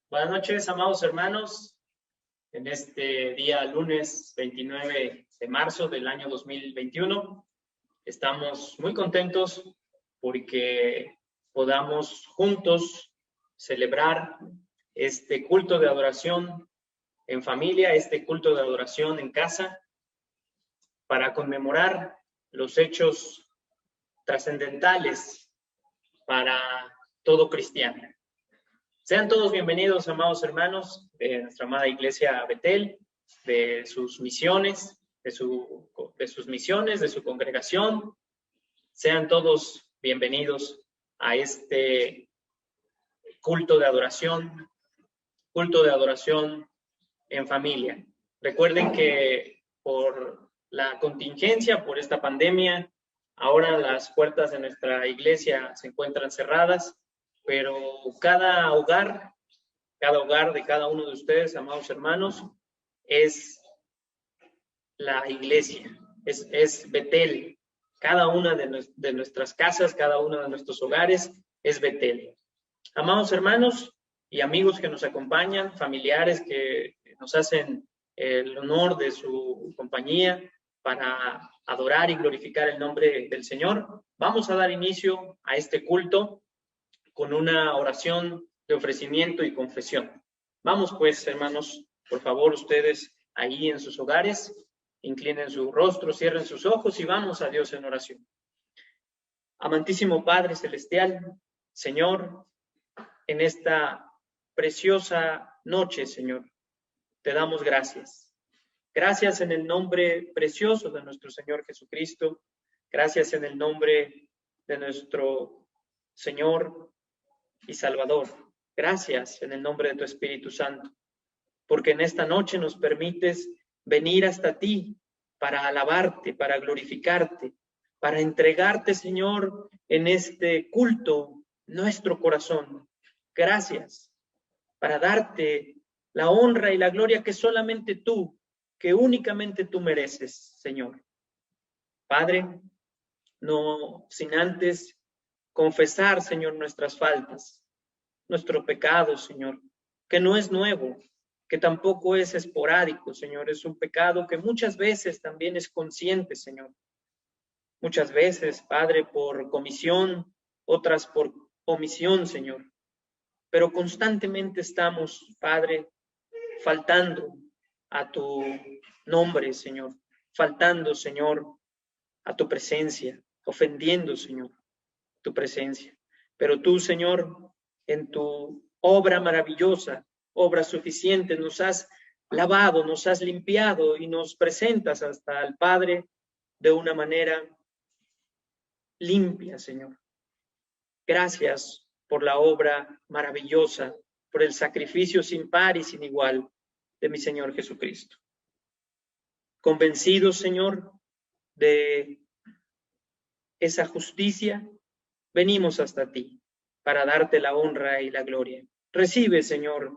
Buenas noches, amados hermanos. En este día lunes 29 de marzo del año 2021, estamos muy contentos porque podamos juntos celebrar este culto de adoración en familia, este culto de adoración en casa, para conmemorar los hechos trascendentales para todo cristiano. Sean todos bienvenidos, amados hermanos, de nuestra amada iglesia Betel, de sus misiones, de su congregación. Sean todos bienvenidos a este culto de adoración en familia. Recuerden que por la contingencia, por esta pandemia, ahora las puertas de nuestra iglesia se encuentran cerradas, pero cada hogar de cada uno de ustedes, amados hermanos, es la iglesia, es Betel. Cada una de nuestras casas, cada uno de nuestros hogares es Betel. Amados hermanos y amigos que nos acompañan, familiares que nos hacen el honor de su compañía para adorar y glorificar el nombre del Señor, vamos a dar inicio a este culto con una oración de ofrecimiento y confesión. Vamos pues, hermanos, por favor, ustedes ahí en sus hogares, inclinen su rostro, cierren sus ojos y vamos a Dios en oración. Amantísimo Padre Celestial, Señor, en esta preciosa noche, Señor, te damos gracias. Gracias en el nombre precioso de nuestro Señor Jesucristo. Gracias en el nombre de nuestro Señor y Salvador. Gracias en el nombre de tu Espíritu Santo, porque en esta noche nos permites venir hasta ti para alabarte, para glorificarte, para entregarte, Señor, en este culto nuestro corazón. Gracias, para darte la honra y la gloria que solamente tú, que únicamente tú mereces, Señor. Padre, no sin antes confesar, Señor, nuestras faltas, nuestro pecado, Señor, que no es nuevo, que tampoco es esporádico, Señor, es un pecado que muchas veces también es consciente, Señor. Muchas veces, Padre, por comisión, otras por omisión, Señor. Pero constantemente estamos, Padre, faltando a tu nombre, Señor, faltando, Señor, a tu presencia, ofendiendo, Señor, tu presencia. Pero tú, Señor, en tu obra maravillosa, obra suficiente, nos has lavado, nos has limpiado y nos presentas hasta el Padre de una manera limpia, Señor. Gracias por la obra maravillosa, por el sacrificio sin par y sin igual de mi Señor Jesucristo. Convencidos, Señor, de esa justicia, venimos hasta ti para darte la honra y la gloria. Recibe, Señor,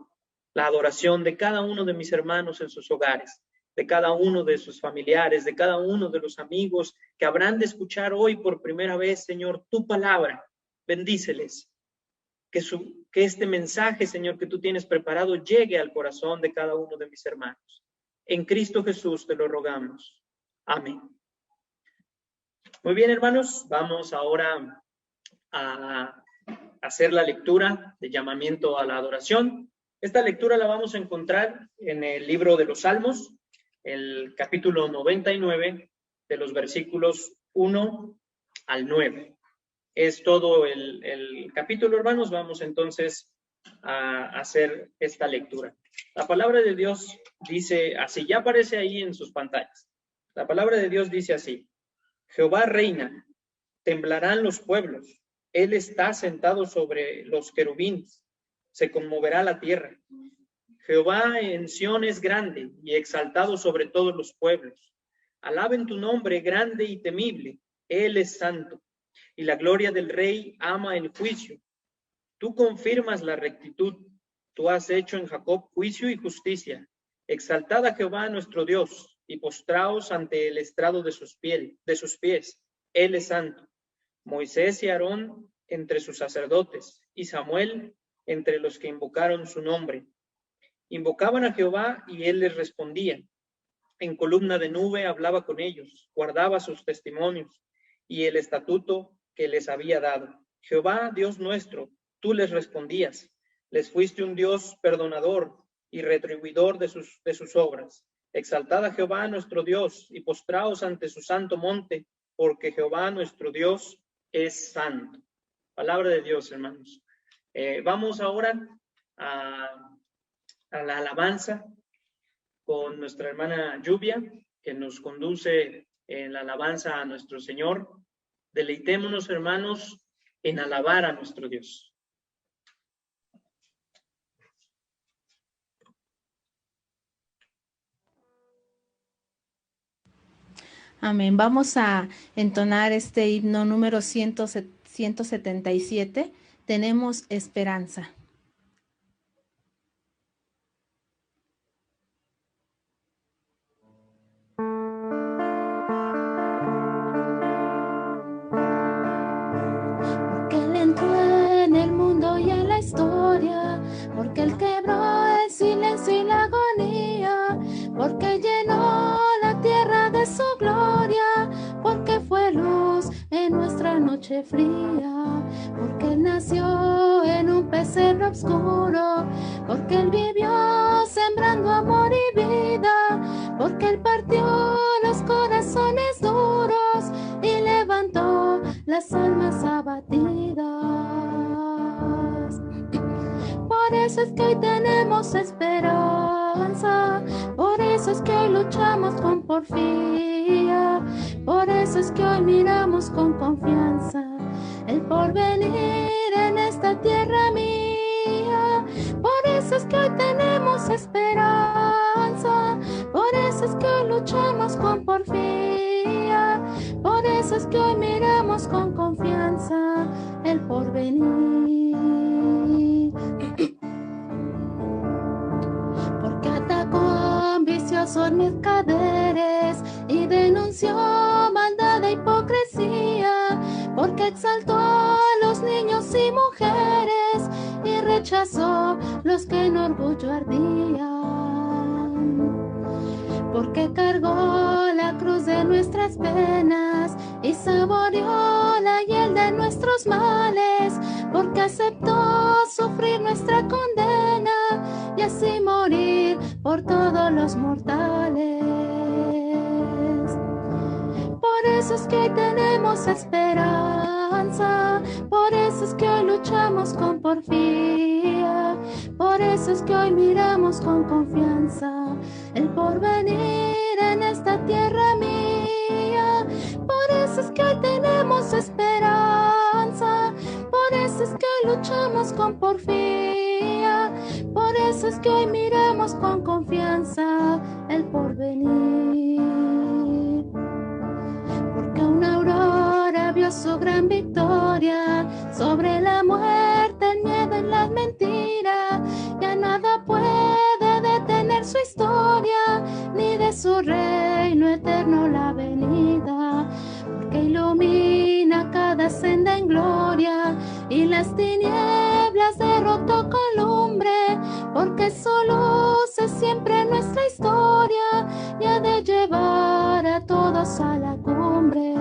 la adoración de cada uno de mis hermanos en sus hogares, de cada uno de sus familiares, de cada uno de los amigos que habrán de escuchar hoy por primera vez, Señor, tu palabra. Bendíceles. Que este mensaje, Señor, que tú tienes preparado llegue al corazón de cada uno de mis hermanos. En Cristo Jesús te lo rogamos. Amén. Muy bien, hermanos, vamos ahora a hacer la lectura de llamamiento a la adoración. Esta lectura la vamos a encontrar en el libro de los Salmos, el capítulo 99, de los versículos 1 al 9. Es todo el capítulo, hermanos. Vamos entonces a hacer esta lectura. La palabra de Dios dice así, ya aparece ahí en sus pantallas. La palabra de Dios dice así: Jehová reina, temblarán los pueblos. Él está sentado sobre los querubines, se conmoverá la tierra. Jehová en Sión es grande y exaltado sobre todos los pueblos. Alaben tu nombre grande y temible, Él es santo. Y la gloria del Rey ama el juicio. Tú confirmas la rectitud. Tú has hecho en Jacob juicio y justicia. Exaltad a Jehová nuestro Dios y postraos ante el estrado de sus pies. Él es santo. Moisés y Aarón entre sus sacerdotes y Samuel entre los que invocaron su nombre. Invocaban a Jehová y él les respondía. En columna de nube hablaba con ellos, guardaba sus testimonios y el estatuto que les había dado. Jehová, Dios nuestro, tú les respondías. Les fuiste un Dios perdonador y retribuidor de sus obras. Exaltad a Jehová nuestro Dios y postraos ante su santo monte, porque Jehová nuestro Dios es santo. Palabra de Dios, hermanos. Vamos ahora a la alabanza con nuestra hermana Lluvia, que nos conduce en la alabanza a nuestro Señor. Deleitémonos, hermanos, en alabar a nuestro Dios. Amén. Vamos a entonar este himno número 177. Tenemos esperanza. Porque Él entró en el mundo y en la historia, porque Él quebró el silencio y la agonía, porque llenó la tierra de su gloria, porque fue luz en nuestra noche fría, porque Él nació en un pesebre oscuro, porque Él vivió sembrando amor y vida, porque Él partió los corazones duros y levantó las almas abatidas. Por eso es que hoy tenemos esperanza, por eso es que hoy luchamos con porfía, por eso es que hoy miramos con confianza el porvenir en esta tierra mía. Por eso es que hoy tenemos esperanza, por eso es que hoy luchamos con porfía, por eso es que hoy miramos con confianza el porvenir. Porque atacó ambiciosos mercaderes y denunció maldad e hipocresía, porque exaltó a los niños y mujeres y rechazó los que en orgullo ardían. Porque cargó la cruz de nuestras penas y saboreó la hiel de nuestros males, porque aceptó sufrir nuestra condena y así morir por todos los mortales. Por eso es que hoy tenemos esperanza, por eso es que hoy luchamos con porfía, por eso es que hoy miramos con confianza el porvenir en esta tierra mía. Por eso es que hoy tenemos esperanza, por eso es que hoy luchamos con porfía, por eso es que hoy miramos con confianza el porvenir. Porque una aurora vio su gran victoria sobre la muerte, el miedo y la mentira. Ya nada puede detener su historia, ni de su reino eterno la venida. Porque ilumina cada senda en gloria y las tinieblas derrotó con lumbre. Porque su luz es siempre nuestra historia y ha de llevar a todos a la cumbre.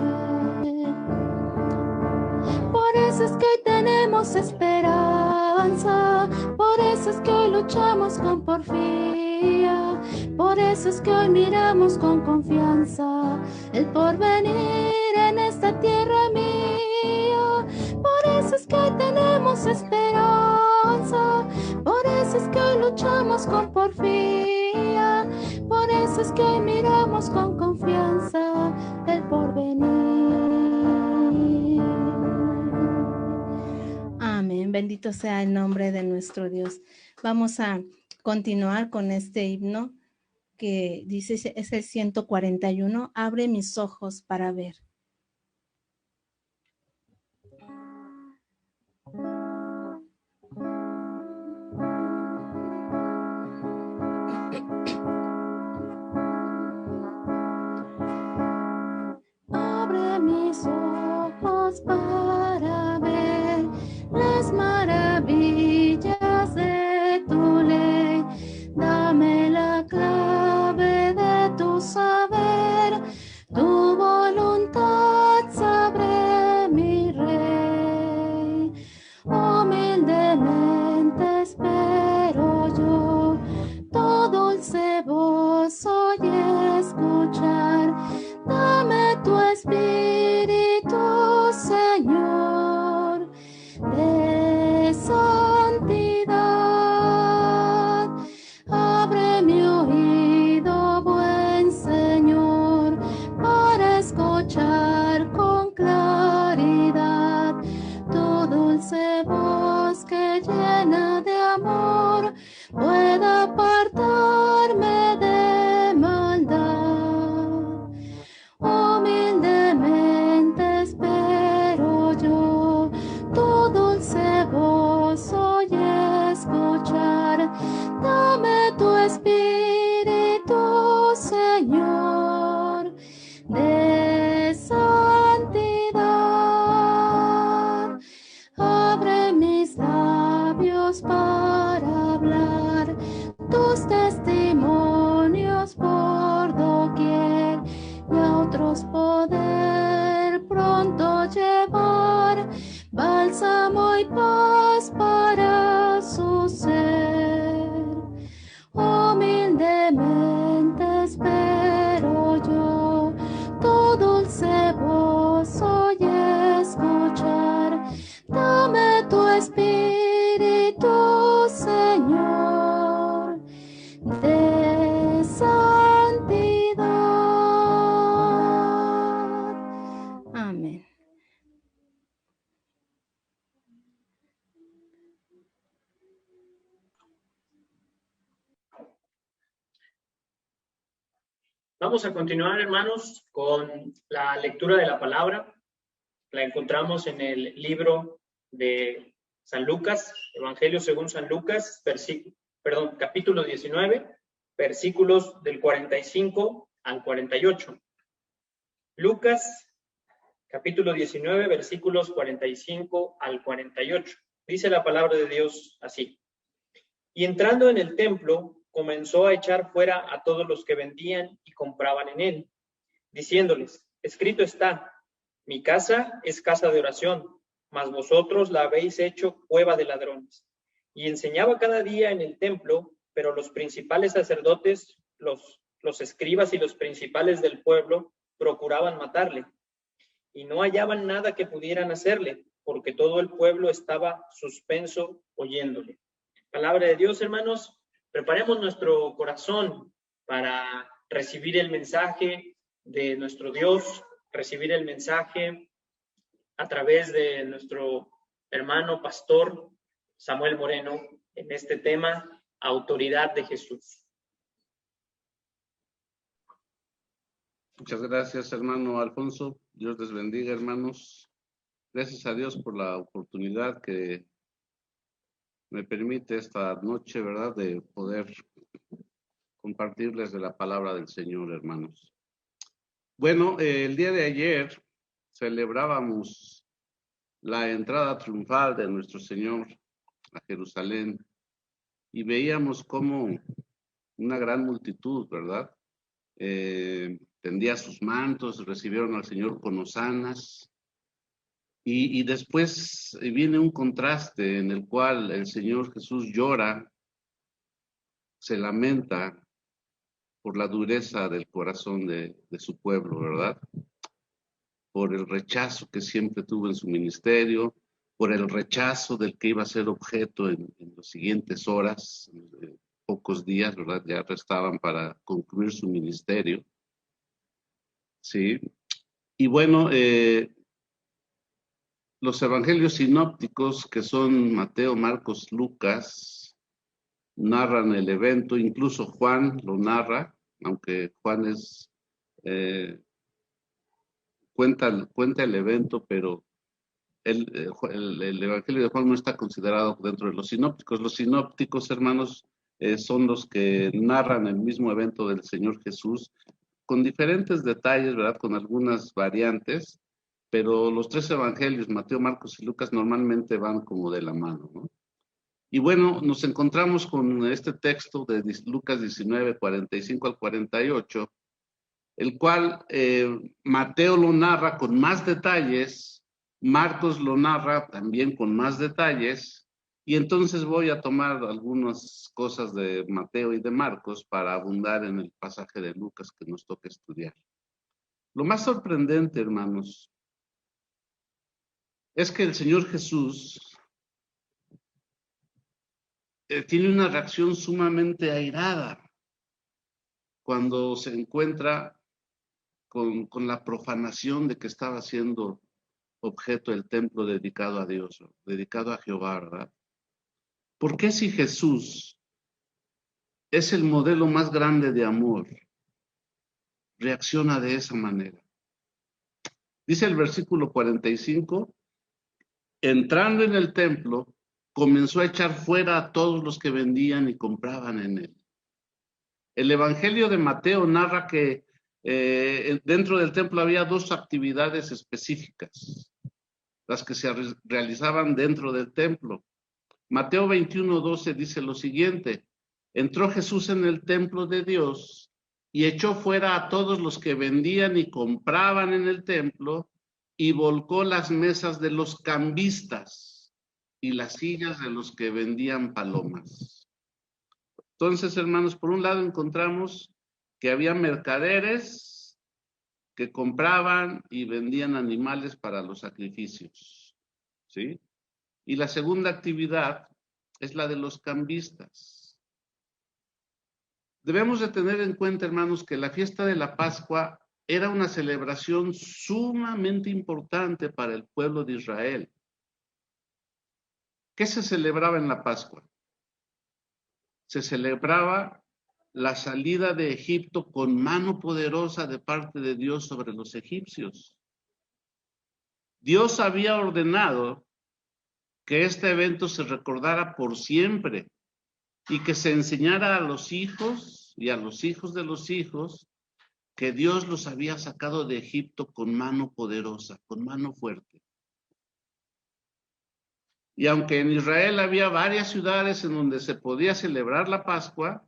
Por eso es que hoy tenemos esperanza, por eso es que hoy luchamos con porfía, por eso es que hoy miramos con confianza el porvenir en esta tierra mía. Por eso es que hoy tenemos esperanza, por eso es que hoy luchamos con porfía, por eso es que hoy miramos con confianza el porvenir. Amén. Bendito sea el nombre de nuestro Dios. Vamos a continuar con este himno que dice, es el 141, abre mis ojos para ver. Abre mis ojos para ver las maravillas Vamos a continuar, hermanos, con la lectura de la palabra. La encontramos en el libro de San Lucas, Evangelio según San Lucas, capítulo 19, versículos del 45 al 48. Lucas, capítulo 19, versículos 45 al 48. Dice la palabra de Dios así. Y entrando en el templo, comenzó a echar fuera a todos los que vendían y compraban en él, diciéndoles, escrito está, mi casa es casa de oración, mas vosotros la habéis hecho cueva de ladrones. Y enseñaba cada día en el templo, pero los principales sacerdotes, los escribas y los principales del pueblo procuraban matarle. Y no hallaban nada que pudieran hacerle, porque todo el pueblo estaba suspenso oyéndole. Palabra de Dios, hermanos. Preparemos nuestro corazón para recibir el mensaje de nuestro Dios, recibir el mensaje a través de nuestro hermano pastor Samuel Moreno en este tema, autoridad de Jesús. Muchas gracias, hermano Alfonso. Dios les bendiga, hermanos. Gracias a Dios por la oportunidad que me permite esta noche, ¿verdad?, de poder compartirles de la palabra del Señor, hermanos. Bueno, el día de ayer celebrábamos la entrada triunfal de nuestro Señor a Jerusalén y veíamos cómo una gran multitud, ¿verdad?, tendía sus mantos, recibieron al Señor con hosanas. Y después viene un contraste en el cual el Señor Jesús llora, se lamenta por la dureza del corazón de su pueblo, ¿verdad? Por el rechazo que siempre tuvo en su ministerio, por el rechazo del que iba a ser objeto en las siguientes horas, pocos días, ¿verdad? Ya restaban para concluir su ministerio. Sí. Y bueno, los evangelios sinópticos, que son Mateo, Marcos, Lucas, narran el evento, incluso Juan lo narra, aunque Juan cuenta el evento, pero el evangelio de Juan no está considerado dentro de los sinópticos. Los sinópticos, hermanos, son los que narran el mismo evento del Señor Jesús, con diferentes detalles, ¿verdad?, con algunas variantes, pero los tres evangelios, Mateo, Marcos y Lucas, normalmente van como de la mano, ¿no? Y bueno, nos encontramos con este texto de Lucas 19, 45 al 48, el cual Mateo lo narra con más detalles, Marcos lo narra también con más detalles, y entonces voy a tomar algunas cosas de Mateo y de Marcos para abundar en el pasaje de Lucas que nos toca estudiar. Lo más sorprendente, hermanos, es que el Señor Jesús tiene una reacción sumamente airada cuando se encuentra con la profanación de que estaba siendo objeto el templo dedicado a Dios, dedicado a Jehová, ¿verdad? ¿Por qué si Jesús es el modelo más grande de amor, reacciona de esa manera? Dice el versículo 45, entrando en el templo, comenzó a echar fuera a todos los que vendían y compraban en él. El Evangelio de Mateo narra que dentro del templo había dos actividades específicas, las que se realizaban dentro del templo. Mateo 21:12 dice lo siguiente: entró Jesús en el templo de Dios y echó fuera a todos los que vendían y compraban en el templo y volcó las mesas de los cambistas y las sillas de los que vendían palomas. Entonces, hermanos, por un lado encontramos que había mercaderes que compraban y vendían animales para los sacrificios, ¿sí? Y la segunda actividad es la de los cambistas. Debemos de tener en cuenta, hermanos, que la fiesta de la Pascua era una celebración sumamente importante para el pueblo de Israel. ¿Qué se celebraba en la Pascua? Se celebraba la salida de Egipto con mano poderosa de parte de Dios sobre los egipcios. Dios había ordenado que este evento se recordara por siempre y que se enseñara a los hijos y a los hijos de los hijos que Dios los había sacado de Egipto con mano poderosa, con mano fuerte. Y aunque en Israel había varias ciudades en donde se podía celebrar la Pascua,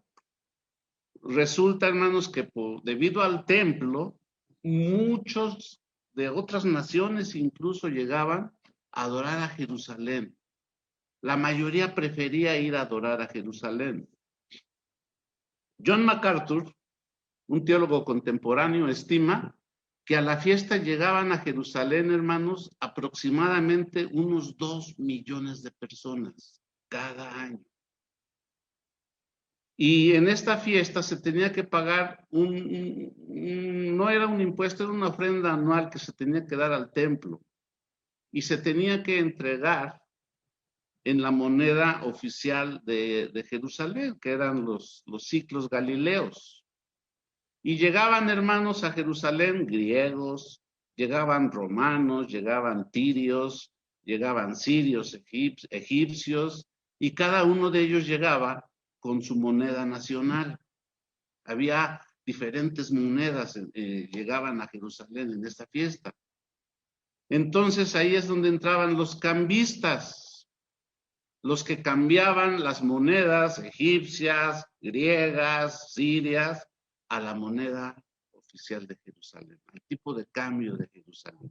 resulta, hermanos, que debido al templo, muchos de otras naciones incluso llegaban a adorar a Jerusalén. La mayoría prefería ir a adorar a Jerusalén. John MacArthur, un teólogo contemporáneo, estima que a la fiesta llegaban a Jerusalén, hermanos, aproximadamente unos 2 millones de personas cada año. Y en esta fiesta se tenía que pagar no era un impuesto, era una ofrenda anual que se tenía que dar al templo. Y se tenía que entregar en la moneda oficial de Jerusalén, que eran los siclos galileos. Y llegaban, hermanos, a Jerusalén griegos, llegaban romanos, llegaban tirios, llegaban sirios, egipcios, y cada uno de ellos llegaba con su moneda nacional. Había diferentes monedas, llegaban a Jerusalén en esta fiesta. Entonces ahí es donde entraban los cambistas, los que cambiaban las monedas egipcias, griegas, sirias, a la moneda oficial de Jerusalén, al tipo de cambio de Jerusalén.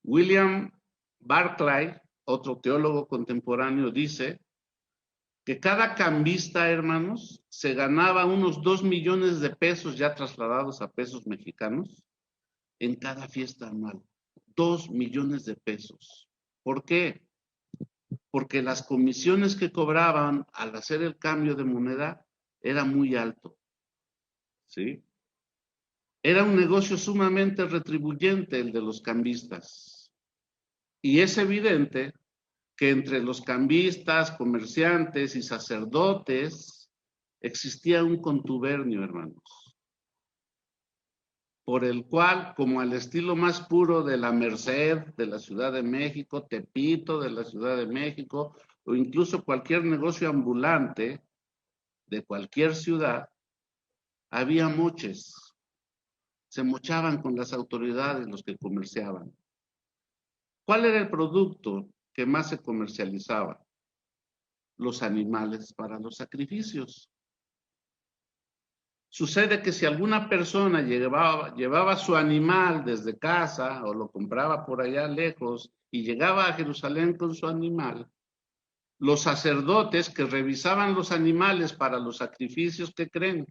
William Barclay, otro teólogo contemporáneo, dice que cada cambista, hermanos, se ganaba unos 2 millones de pesos ya trasladados a pesos mexicanos en cada fiesta anual. 2 millones de pesos. ¿Por qué? Porque las comisiones que cobraban al hacer el cambio de moneda era muy alto. ¿Sí? Era un negocio sumamente retribuyente el de los cambistas. Y es evidente que entre los cambistas, comerciantes y sacerdotes existía un contubernio, hermanos, por el cual, como al estilo más puro de la Merced de la Ciudad de México, Tepito de la Ciudad de México, o incluso cualquier negocio ambulante de cualquier ciudad, había moches. Se mochaban con las autoridades los que comerciaban. ¿Cuál era el producto que más se comercializaba? Los animales para los sacrificios. Sucede que si alguna persona llevaba su animal desde casa o lo compraba por allá lejos y llegaba a Jerusalén con su animal, los sacerdotes que revisaban los animales para los sacrificios, ¿qué creen?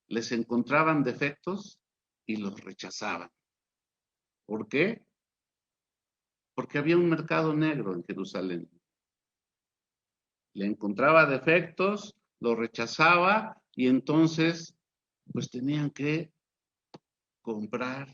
Les encontraban defectos y los rechazaban. ¿Por qué? Porque había un mercado negro en Jerusalén. Le encontraba defectos, lo rechazaba y entonces pues tenían que comprar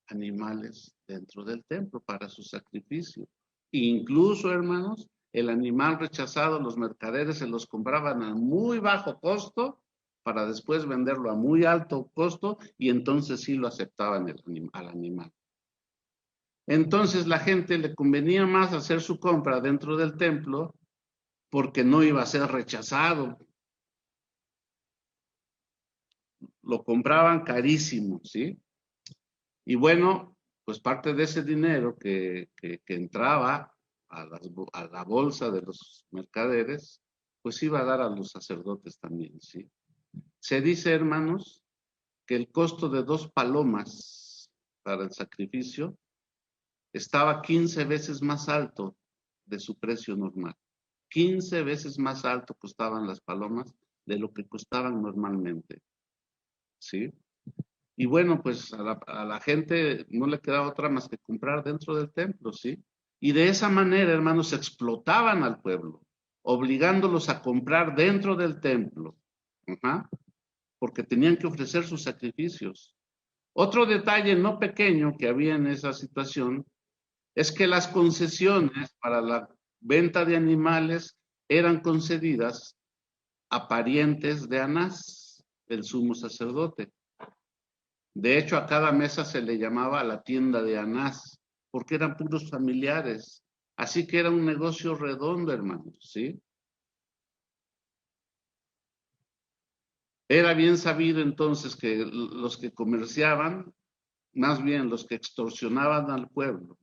animales dentro del templo para su sacrificio. Incluso, hermanos, el animal rechazado, los mercaderes se los compraban a muy bajo costo para después venderlo a muy alto costo y entonces sí lo aceptaban al animal. Entonces la gente le convenía más hacer su compra dentro del templo porque no iba a ser rechazado. Lo compraban carísimo, ¿sí? Y bueno, pues parte de ese dinero que entraba a la bolsa de los mercaderes, pues iba a dar a los sacerdotes también, ¿sí? Se dice, hermanos, que el costo de 2 palomas para el sacrificio estaba 15 veces más alto de su precio normal. 15 veces más alto costaban las palomas de lo que costaban normalmente, ¿sí? Y bueno, pues a la gente no le quedaba otra más que comprar dentro del templo, ¿sí? Y de esa manera, hermanos, explotaban al pueblo, obligándolos a comprar dentro del templo, porque tenían que ofrecer sus sacrificios. Otro detalle no pequeño que había en esa situación es que las concesiones para la venta de animales eran concedidas a parientes de Anás, el sumo sacerdote. De hecho, a cada mesa se le llamaba la tienda de Anás, porque eran puros familiares. Así que era un negocio redondo, hermanos, ¿sí? Era bien sabido entonces que los que comerciaban, más bien los que extorsionaban al pueblo,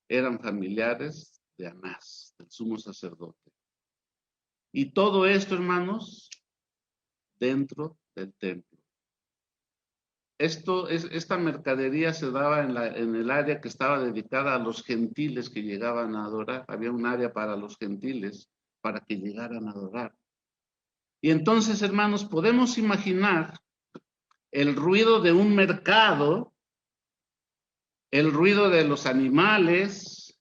eran familiares de Anás, del sumo sacerdote. Y todo esto, hermanos, dentro del templo. Esta mercadería se daba en el área que estaba dedicada a los gentiles que llegaban a adorar. Había un área para los gentiles, para que llegaran a adorar. Y entonces, hermanos, podemos imaginar el ruido de un mercado, el ruido de los animales,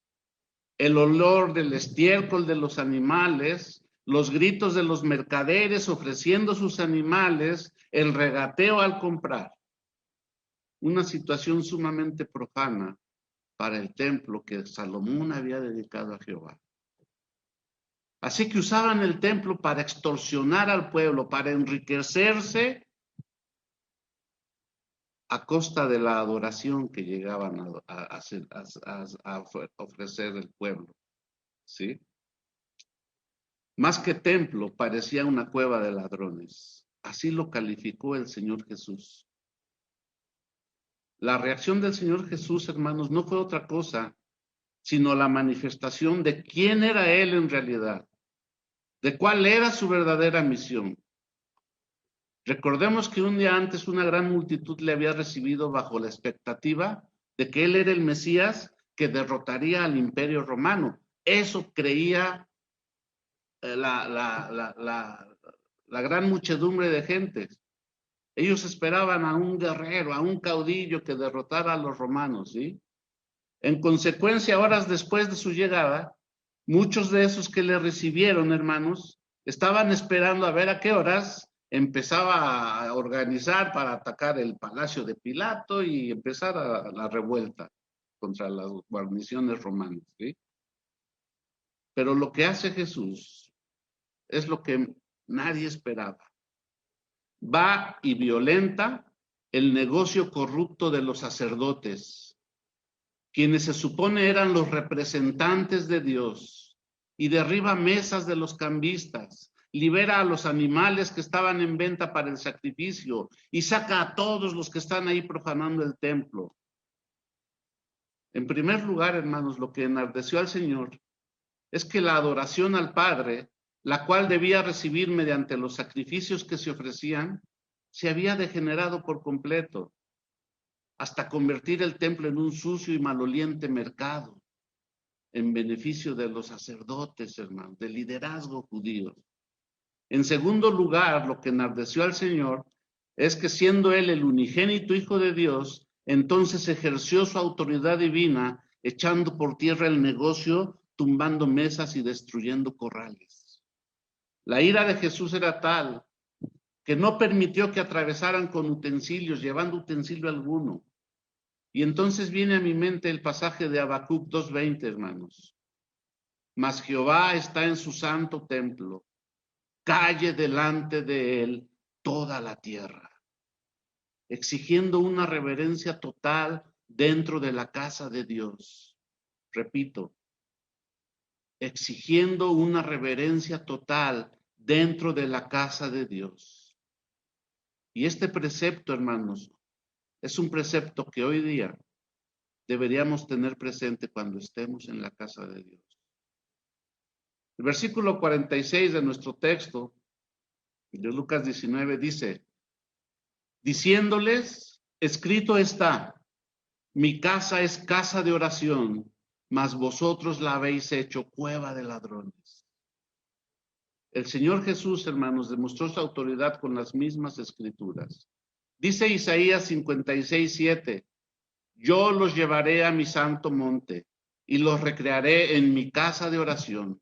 el olor del estiércol de los animales, los gritos de los mercaderes ofreciendo sus animales, el regateo al comprar. Una situación sumamente profana para el templo que Salomón había dedicado a Jehová. Así que usaban el templo para extorsionar al pueblo, para enriquecerse a costa de la adoración que llegaban a ofrecer el pueblo. ¿Sí? Más que templo, parecía una cueva de ladrones. Así lo calificó el Señor Jesús. La reacción del Señor Jesús, hermanos, no fue otra cosa, sino la manifestación de quién era Él en realidad, de cuál era su verdadera misión. Recordemos que un día antes una gran multitud le había recibido bajo la expectativa de que Él era el Mesías que derrotaría al Imperio Romano. Eso creía la gran muchedumbre de gentes. Ellos esperaban a un guerrero, a un caudillo que derrotara a los romanos, ¿sí? En consecuencia, horas después de su llegada, muchos de esos que le recibieron, hermanos, estaban esperando a ver a qué horas empezaba a organizar para atacar el palacio de Pilato y empezar la revuelta contra las guarniciones romanas, ¿sí? Pero lo que hace Jesús es lo que nadie esperaba. Va y violenta el negocio corrupto de los sacerdotes, quienes se supone eran los representantes de Dios, y derriba mesas de los cambistas, libera a los animales que estaban en venta para el sacrificio y saca a todos los que están ahí profanando el templo. En primer lugar, hermanos, lo que enardeció al Señor es que la adoración al Padre, la cual debía recibir mediante los sacrificios que se ofrecían, se había degenerado por completo, hasta convertir el templo en un sucio y maloliente mercado, en beneficio de los sacerdotes, hermanos, del liderazgo judío. En segundo lugar, lo que enardeció al Señor es que siendo Él el unigénito Hijo de Dios, entonces ejerció su autoridad divina, echando por tierra el negocio, tumbando mesas y destruyendo corrales. La ira de Jesús era tal que no permitió que atravesaran con utensilios, llevando utensilio alguno. Y entonces viene a mi mente el pasaje de Habacuc 2:20, hermanos. Mas Jehová está en su santo templo, calle delante de él toda la tierra, exigiendo una reverencia total dentro de la casa de Dios. Repito, exigiendo una reverencia total dentro de la casa de Dios. Y este precepto, hermanos, es un precepto que hoy día deberíamos tener presente cuando estemos en la casa de Dios. El versículo 46 de nuestro texto, de Lucas 19, dice, diciéndoles, escrito está, mi casa es casa de oración, mas vosotros la habéis hecho cueva de ladrones. El Señor Jesús, hermanos, demostró su autoridad con las mismas escrituras. Dice Isaías 56:7, yo los llevaré a mi santo monte y los recrearé en mi casa de oración.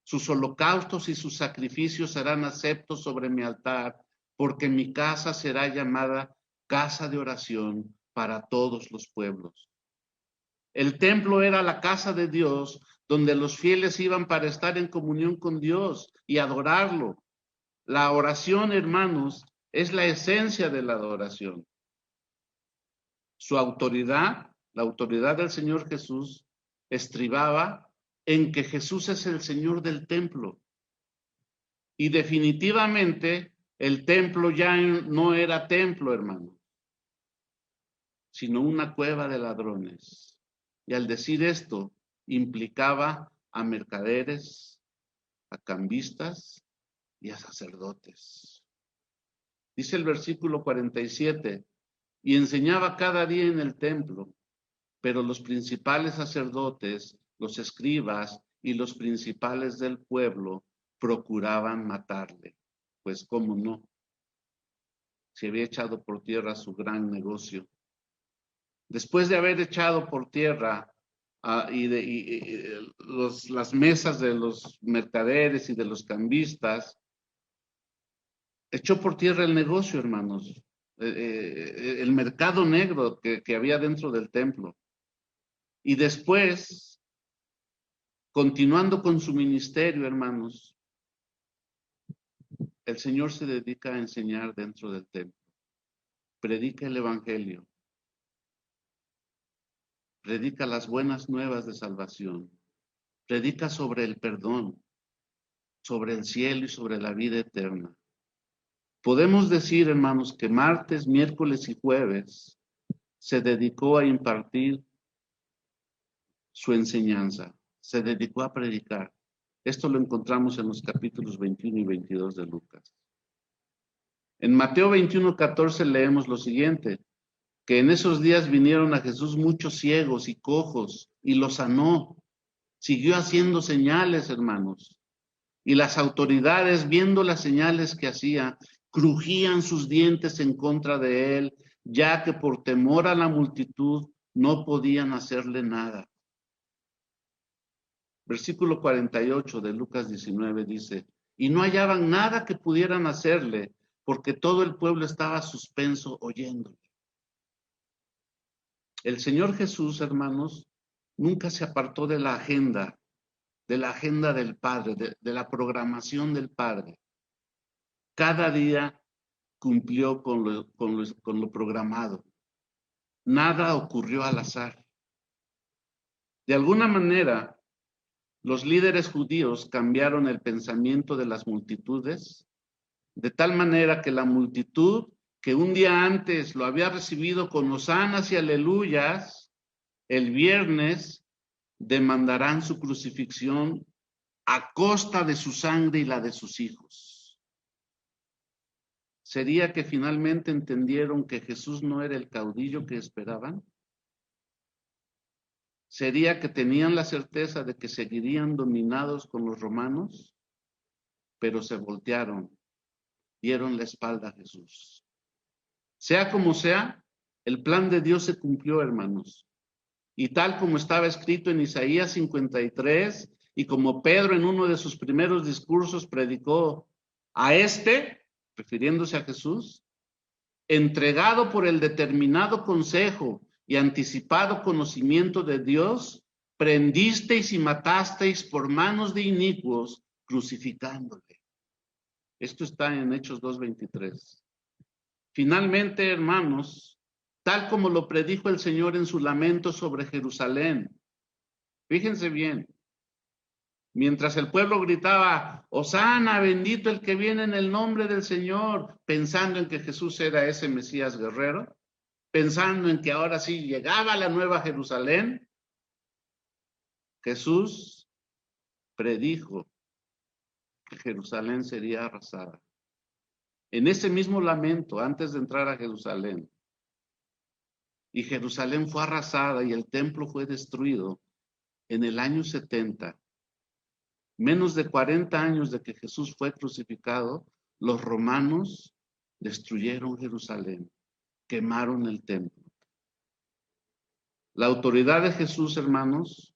Sus holocaustos y sus sacrificios serán aceptos sobre mi altar, porque mi casa será llamada casa de oración para todos los pueblos. El templo era la casa de Dios, donde los fieles iban para estar en comunión con Dios y adorarlo. La oración, hermanos, es la esencia de la adoración. Su autoridad, la autoridad del Señor Jesús, estribaba en que Jesús es el Señor del templo. Y definitivamente el templo ya no era templo, hermano, sino una cueva de ladrones. Y al decir esto, implicaba a mercaderes, a cambistas y a sacerdotes. Dice el versículo 47, y enseñaba cada día en el templo, pero los principales sacerdotes, los escribas y los principales del pueblo procuraban matarle. Pues cómo no, se había echado por tierra su gran negocio. Después de haber echado por tierra las mesas de los mercaderes y de los cambistas, echó por tierra el negocio, hermanos, el mercado negro que había dentro del templo. Y después, continuando con su ministerio, hermanos, el Señor se dedica a enseñar dentro del templo. Predica el evangelio. Predica las buenas nuevas de salvación. Predica sobre el perdón, sobre el cielo y sobre la vida eterna. Podemos decir, hermanos, que martes, miércoles y jueves se dedicó a impartir su enseñanza. Se dedicó a predicar. Esto lo encontramos en los capítulos 21 y 22 de Lucas. En Mateo 21:14 leemos lo siguiente, que en esos días vinieron a Jesús muchos ciegos y cojos y los sanó. Siguió haciendo señales, hermanos. Y las autoridades, viendo las señales que hacía, crujían sus dientes en contra de él, ya que por temor a la multitud no podían hacerle nada. Versículo 48 de Lucas 19 dice, y no hallaban nada que pudieran hacerle, porque todo el pueblo estaba suspenso oyéndole. El Señor Jesús, hermanos, nunca se apartó de la agenda del Padre, de la programación del Padre. Cada día cumplió con lo programado. Nada ocurrió al azar. De alguna manera, los líderes judíos cambiaron el pensamiento de las multitudes, de tal manera que la multitud que un día antes lo había recibido con hosanas y aleluyas, el viernes demandarán su crucifixión a costa de su sangre y la de sus hijos. ¿Sería que finalmente entendieron que Jesús no era el caudillo que esperaban? ¿Sería que tenían la certeza de que seguirían dominados con los romanos? Pero se voltearon, dieron la espalda a Jesús. Sea como sea, el plan de Dios se cumplió, hermanos. Y tal como estaba escrito en Isaías 53, y como Pedro en uno de sus primeros discursos predicó, a refiriéndose a Jesús, entregado por el determinado consejo y anticipado conocimiento de Dios, prendisteis y matasteis por manos de inicuos, crucificándole. Esto está en Hechos 2:23. Finalmente, hermanos, tal como lo predijo el Señor en su lamento sobre Jerusalén, fíjense bien, mientras el pueblo gritaba, Hosana, bendito el que viene en el nombre del Señor, pensando en que Jesús era ese Mesías guerrero, pensando en que ahora sí llegaba la nueva Jerusalén, Jesús predijo que Jerusalén sería arrasada. En ese mismo lamento, antes de entrar a Jerusalén, y Jerusalén fue arrasada y el templo fue destruido en el año 70, menos de 40 años de que Jesús fue crucificado, los romanos destruyeron Jerusalén, quemaron el templo. La autoridad de Jesús, hermanos,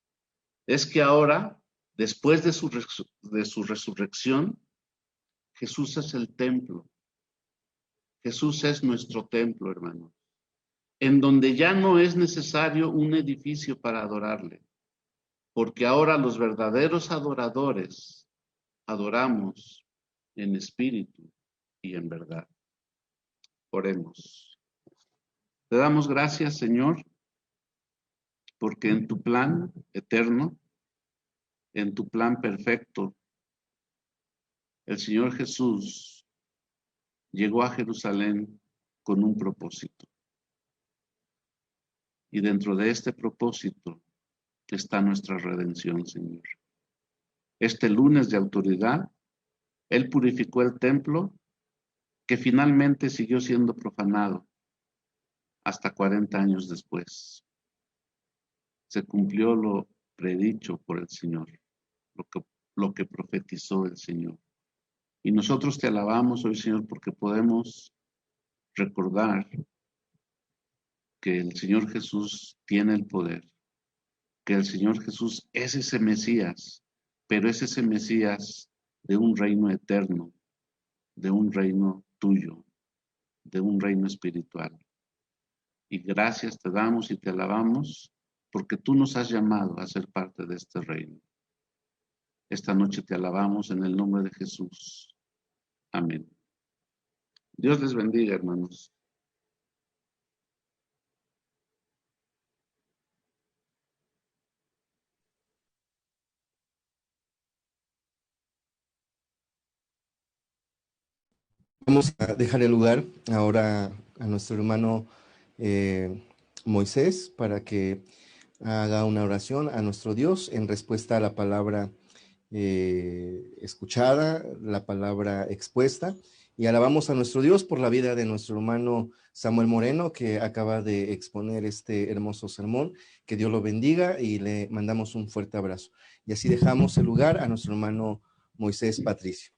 es que ahora, después de su resurrección, Jesús es el templo. Jesús es nuestro templo, hermanos, en donde ya no es necesario un edificio para adorarle, porque ahora los verdaderos adoradores adoramos en espíritu y en verdad. Oremos. Te damos gracias, Señor, porque en tu plan eterno, en tu plan perfecto, el Señor Jesús llegó a Jerusalén con un propósito. Y dentro de este propósito está nuestra redención, Señor. Este lunes de autoridad, Él purificó el templo que finalmente siguió siendo profanado hasta 40 años después. Se cumplió lo predicho por el Señor, lo que profetizó el Señor. Y nosotros te alabamos hoy, Señor, porque podemos recordar que el Señor Jesús tiene el poder, que el Señor Jesús es ese Mesías, pero es ese Mesías de un reino eterno, de un reino tuyo, de un reino espiritual. Y gracias te damos y te alabamos porque tú nos has llamado a ser parte de este reino. Esta noche te alabamos en el nombre de Jesús. Amén. Dios les bendiga, hermanos. Vamos a dejar el lugar ahora a nuestro hermano Moisés para que haga una oración a nuestro Dios en respuesta a la palabra escuchada, la palabra expuesta, y alabamos a nuestro Dios por la vida de nuestro hermano Samuel Moreno, que acaba de exponer este hermoso sermón. Que Dios lo bendiga y le mandamos un fuerte abrazo. Y así dejamos el lugar a nuestro hermano Moisés Patricio.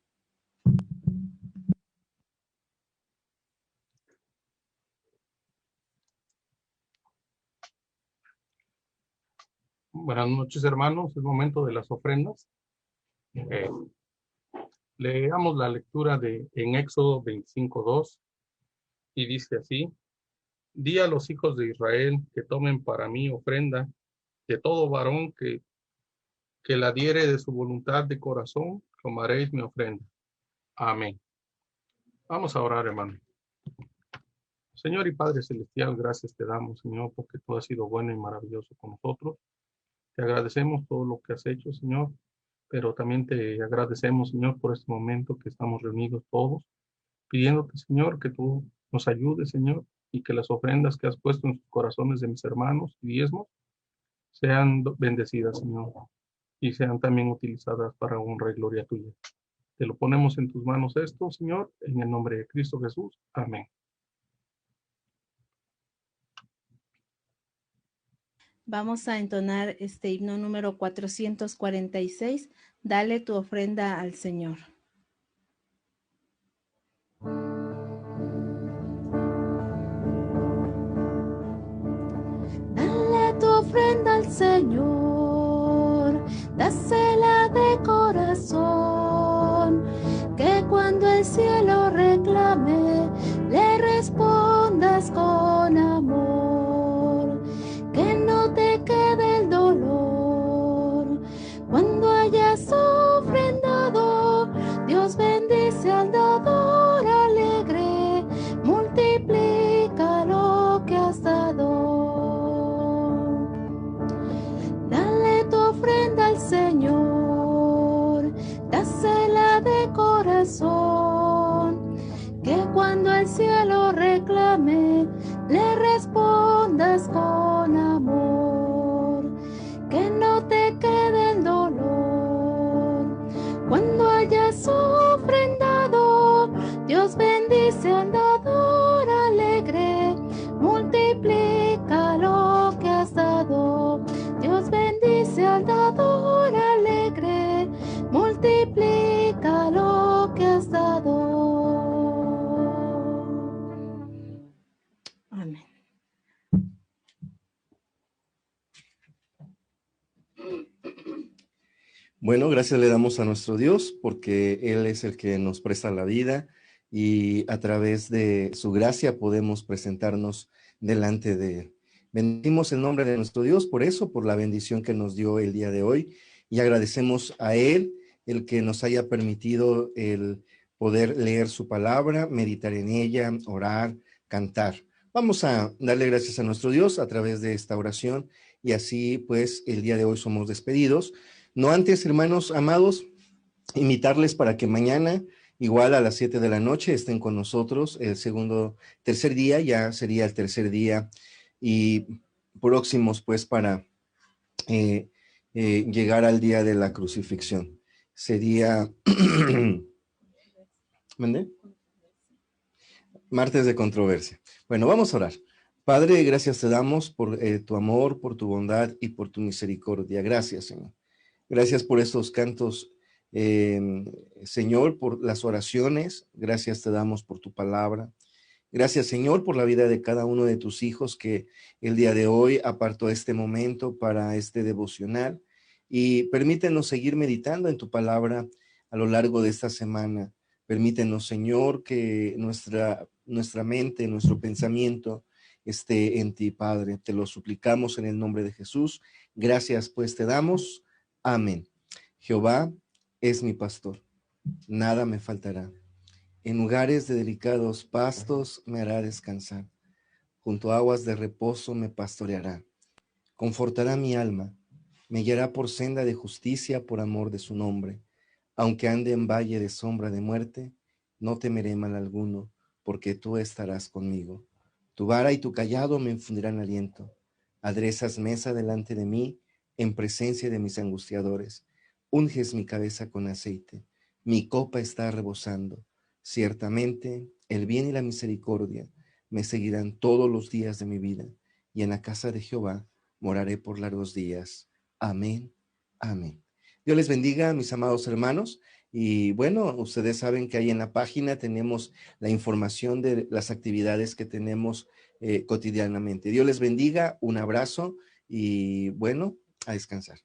Buenas noches, hermanos. Es momento de las ofrendas. Leamos la lectura en Éxodo 25:2 y dice así: Di a los hijos de Israel que tomen para mí ofrenda, de todo varón que la diere de su voluntad de corazón, tomaréis mi ofrenda. Amén. Vamos a orar, hermano. Señor y Padre Celestial, gracias te damos, Señor, porque tú has sido bueno y maravilloso con nosotros. Te agradecemos todo lo que has hecho, Señor, pero también te agradecemos, Señor, por este momento que estamos reunidos todos, pidiéndote, Señor, que tú nos ayudes, Señor, y que las ofrendas que has puesto en sus corazones de mis hermanos y diezmos sean bendecidas, Señor, y sean también utilizadas para honra y gloria tuya. Te lo ponemos en tus manos esto, Señor, en el nombre de Cristo Jesús. Amén. Vamos a entonar este himno número 446. Dale tu ofrenda al Señor. Dale tu ofrenda al Señor, dásela de corazón, que cuando el cielo reclame, le respondas con amor, que no te quede el dolor. Cuando hayas ofrendado, Dios bendice al dador alegre, multiplica lo que has dado. Dale tu ofrenda al Señor, dásela de corazón, que cuando el cielo reclame, le respondas con amor, que no te quede el dolor. Cuando hayas ofrendado, Dios bendice al dador alegre, multiplica lo que has dado. Dios bendice al dador alegre, multiplica lo que has dado. Amén. Bueno, gracias le damos a nuestro Dios porque Él es el que nos presta la vida y a través de su gracia podemos presentarnos delante de Él. Bendecimos el nombre de nuestro Dios por eso, por la bendición que nos dio el día de hoy, y agradecemos a Él el que nos haya permitido el poder leer su palabra, meditar en ella, orar, cantar. Vamos a darle gracias a nuestro Dios a través de esta oración y así pues el día de hoy somos despedidos. No antes, hermanos amados, invitarles para que mañana, igual a las 7 de la noche, estén con nosotros. Tercer día, ya sería el tercer día y próximos pues para llegar al día de la crucifixión. Sería ¿mande? Martes de controversia. Bueno, vamos a orar. Padre, gracias te damos por tu amor, por tu bondad y por tu misericordia. Gracias, Señor. Gracias por estos cantos, Señor, por las oraciones. Gracias te damos por tu palabra. Gracias, Señor, por la vida de cada uno de tus hijos que el día de hoy apartó este momento para este devocional. Y permítenos seguir meditando en tu palabra a lo largo de esta semana. Permítenos, Señor, que nuestra mente, nuestro pensamiento esté en ti, Padre. Te lo suplicamos en el nombre de Jesús. Gracias, pues, te damos. Amén. Jehová es mi pastor. Nada me faltará. En lugares de delicados pastos me hará descansar. Junto a aguas de reposo me pastoreará. Confortará mi alma. Me guiará por senda de justicia por amor de su nombre. Aunque ande en valle de sombra de muerte, no temeré mal alguno, porque tú estarás conmigo. Tu vara y tu cayado me infundirán aliento. Aderezas mesa delante de mí, en presencia de mis angustiadores. Unges mi cabeza con aceite. Mi copa está rebosando. Ciertamente, el bien y la misericordia me seguirán todos los días de mi vida, y en la casa de Jehová moraré por largos días. Amén. Amén. Dios les bendiga, mis amados hermanos. Y bueno, ustedes saben que ahí en la página tenemos la información de las actividades que tenemos cotidianamente. Dios les bendiga, un abrazo y bueno, a descansar.